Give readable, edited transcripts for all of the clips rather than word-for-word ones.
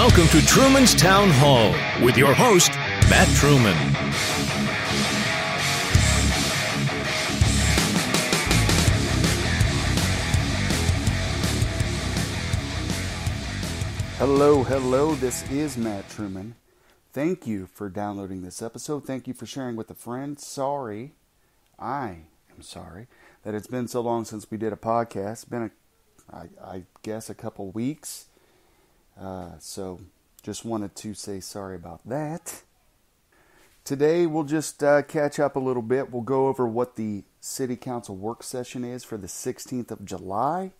Welcome to Truman's Town Hall with your host, Matt Truman. Hello, this is Matt Truman. Thank you for downloading this episode. Thank you for sharing with a friend. I am sorry that it's been so long since we did a podcast. It's been, I guess, a couple weeks. So just wanted to say sorry about that. Today we'll just catch up a little bit. We'll go over what the City Council work session is for the 16th of July.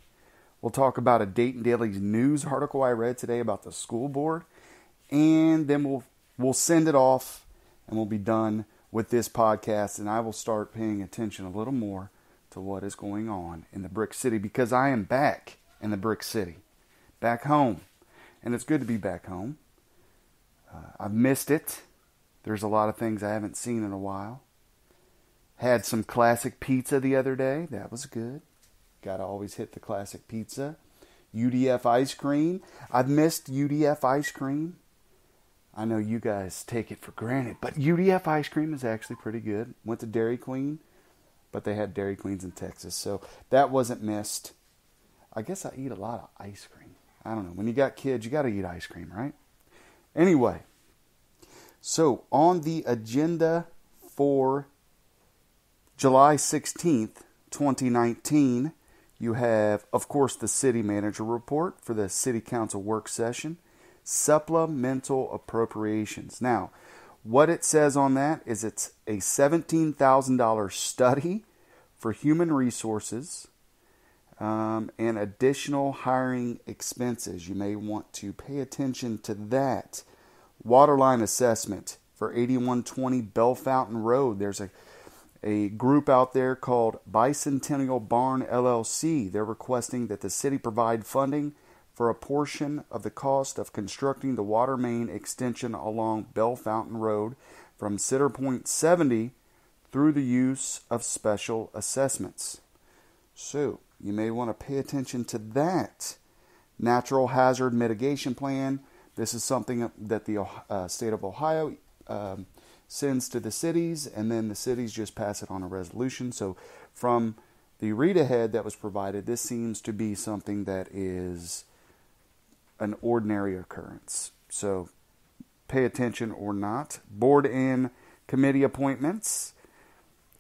We'll talk about a Dayton Daily News article I read today about the school board. And then we'll send it off and we'll be done with this podcast. And I will start paying attention a little more to what is going on in the Brick City, because I am back in the Brick City, back home. And it's good to be back home. I've missed it. There's a lot of things I haven't seen in a while. Had some classic pizza the other day. That was good. Got to always hit the classic pizza. UDF ice cream. I've missed UDF ice cream. I know you guys take it for granted, but UDF ice cream is actually pretty good. Went to Dairy Queen, but they had Dairy Queens in Texas, so that wasn't missed. I guess I eat a lot of ice cream. I don't know. When you got kids, you got to eat ice cream, right? Anyway, so on the agenda for July 16th, 2019, you have, of course, the city manager report for the city council work session, supplemental appropriations. Now, what it says on that is it's a $17,000 study for human resources and additional hiring expenses. You may want to pay attention to that. Waterline assessment for 8120 Bell Fountain Road. There's a group out there called Bicentennial Barn LLC. They're requesting that the city provide funding for a portion of the cost of constructing the water main extension along Bell Fountain Road from Center Point 70 through the use of special assessments. So, you may want to pay attention to that. Natural hazard mitigation plan. This is something that the state of Ohio sends to the cities, and then the cities just pass it on a resolution. So from the read-ahead that was provided, this seems to be something that is an ordinary occurrence. So pay attention or not. Board and committee appointments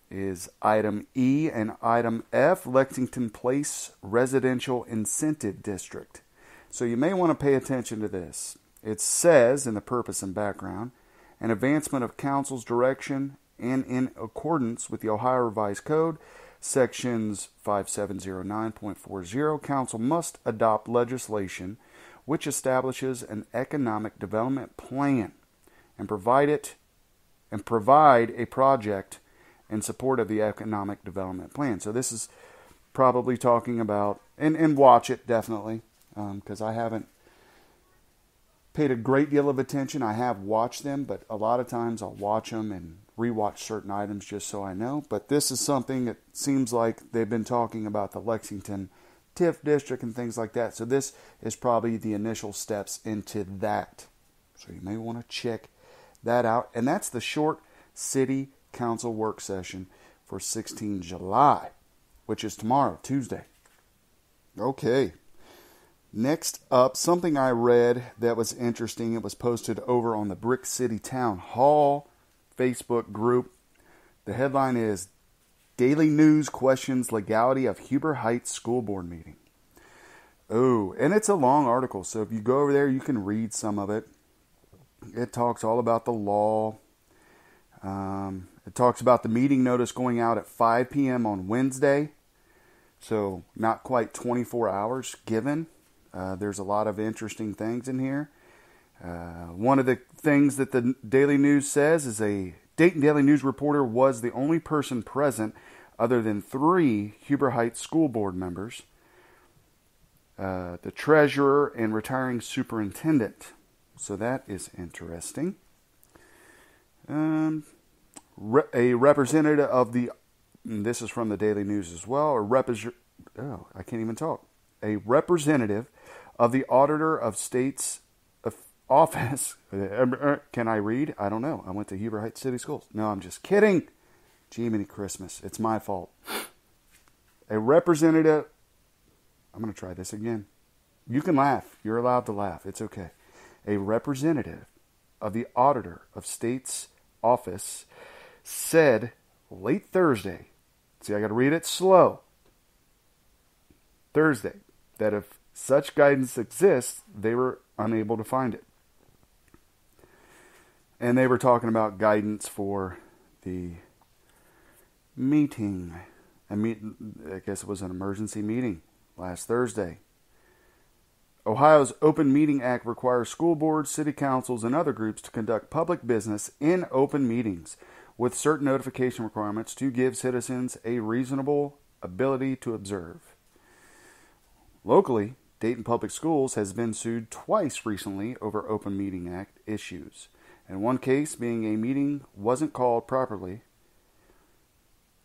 is item E, and item F, Lexington Place Residential Incentive District. So you may want to pay attention to this. It says in the purpose and background, an advancement of council's direction and in accordance with the Ohio Revised Code, sections 5709.40, council must adopt legislation which establishes an economic development plan and provide a project in support of the economic development plan. So this is probably talking about, and watch it definitely, because I haven't paid a great deal of attention. I have watched them, but a lot of times I'll watch them and rewatch certain items just so I know. But this is something that seems like they've been talking about the Lexington TIF district and things like that. So this is probably the initial steps into that. So you may want to check that out. And that's the short city council work session for 16 July, which is tomorrow, Tuesday. Okay. Next up, something I read that was interesting. It was posted over on the Brick City Town Hall Facebook group. The headline is, Daily News questions legality of Huber Heights School Board meeting. Oh, and it's a long article, so if you go over there, you can read some of it. It talks all about the law. It talks about the meeting notice going out at 5 p.m. on Wednesday. So not quite 24 hours given. There's a lot of interesting things in here. One of the things that the Daily News says is a Dayton Daily News reporter was the only person present other than 3 Huber Heights School Board members, the treasurer and retiring superintendent. So that is interesting. A representative of the, this is from the Daily News as well, a representative of the Auditor of State's office. Can I read? I don't know. I went to Heber Heights City Schools. No, I'm just kidding. Jiminy Christmas. It's my fault. A representative. I'm going to try this again. You can laugh. You're allowed to laugh. It's okay. A representative of the Auditor of State's office said late Thursday, see, I got to read it slow, Thursday, that if such guidance exists, they were unable to find it. And they were talking about guidance for the meeting. I guess it was an emergency meeting last Thursday. Ohio's Open Meeting Act requires school boards, city councils, and other groups to conduct public business in open meetings with certain notification requirements to give citizens a reasonable ability to observe. Locally, Dayton Public Schools has been sued twice recently over Open Meeting Act issues. In one case, being a meeting wasn't called properly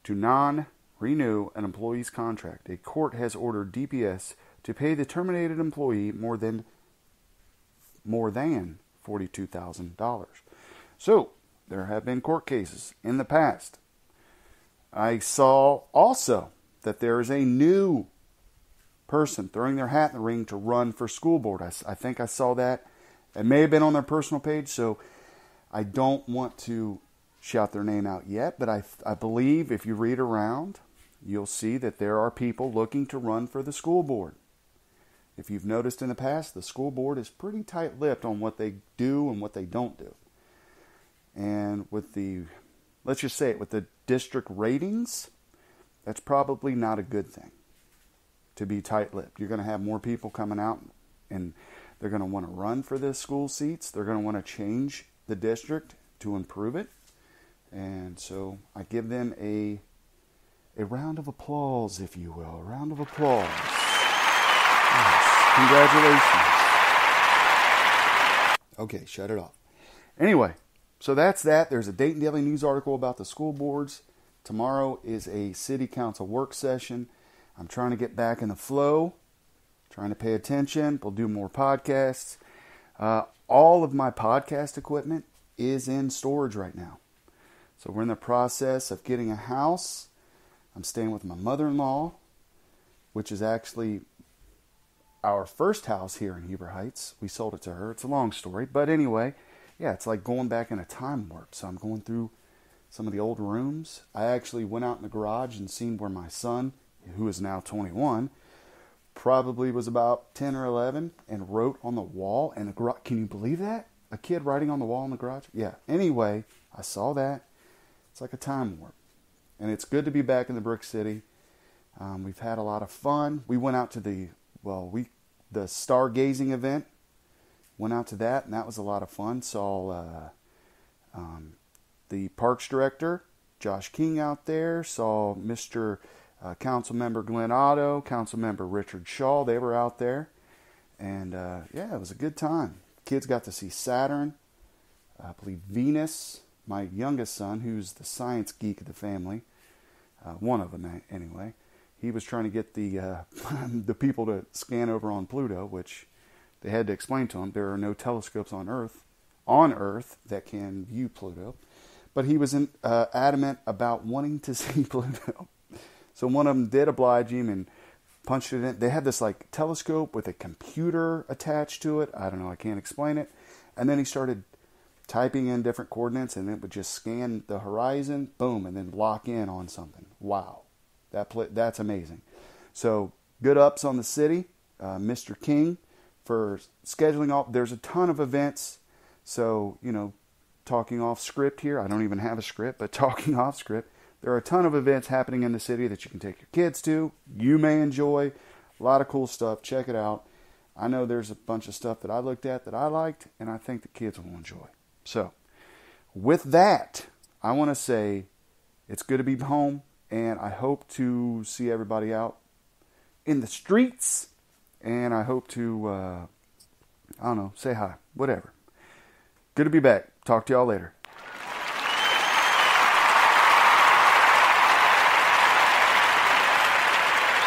to non-renew an employee's contract. A court has ordered DPS to pay the terminated employee more than $42,000. So, there have been court cases in the past. I saw also that there is a new person throwing their hat in the ring to run for school board. I think I saw that. It may have been on their personal page, so I don't want to shout their name out yet, but I believe if you read around, you'll see that there are people looking to run for the school board. If you've noticed in the past, the school board is pretty tight-lipped on what they do and what they don't do. And with the, let's just say it, with the district ratings, that's probably not a good thing to be tight-lipped. You're going to have more people coming out and they're going to want to run for the school seats. They're going to want to change the district to improve it. And so I give them a round of applause, if you will. A round of applause. Yes. Congratulations. Okay, shut it off. Anyway, so that's that. There's a Dayton Daily News article about the school boards. Tomorrow is a city council work session. I'm trying to get back in the flow, trying to pay attention. We'll do more podcasts. All of my podcast equipment is in storage right now. So we're in the process of getting a house. I'm staying with my mother-in-law, which is actually our first house here in Heber Heights. We sold it to her. It's a long story. But anyway, yeah, it's like going back in a time warp. So I'm going through some of the old rooms. I actually went out in the garage and seen where my son, who is now 21, probably was about 10 or 11, and wrote on the wall in the garage. Can you believe that? A kid writing on the wall in the garage? Yeah. Anyway, I saw that. It's like a time warp. And it's good to be back in the Brick City. We've had a lot of fun. We went out to the stargazing event. Went out to that, and that was a lot of fun. Saw the Parks Director, Josh King, out there. Saw Mr. Council Member Glenn Otto, Council Member Richard Shaw. They were out there. And, yeah, it was a good time. Kids got to see Saturn, I believe Venus. My youngest son, who's the science geek of the family, one of them anyway, he was trying to get the the people to scan over on Pluto, which they had to explain to him. There are no telescopes on Earth that can view Pluto. But he was adamant about wanting to see Pluto. So one of them did oblige him and punched it in. They had this like telescope with a computer attached to it. I don't know. I can't explain it. And then he started typing in different coordinates, and it would just scan the horizon, boom, and then lock in on something. Wow. That's amazing. So good ups on the city. Mr. King for scheduling all. There's a ton of events. So, talking off script here. I don't even have a script, but talking off script. There are a ton of events happening in the city that you can take your kids to. You may enjoy. A lot of cool stuff. Check it out. I know there's a bunch of stuff that I looked at that I liked, and I think the kids will enjoy. So, with that, I want to say it's good to be home, and I hope to see everybody out in the streets, and I hope to, say hi, whatever. Good to be back. Talk to y'all later.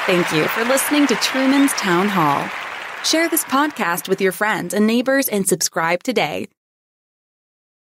Thank you for listening to Truman's Town Hall. Share this podcast with your friends and neighbors and subscribe today.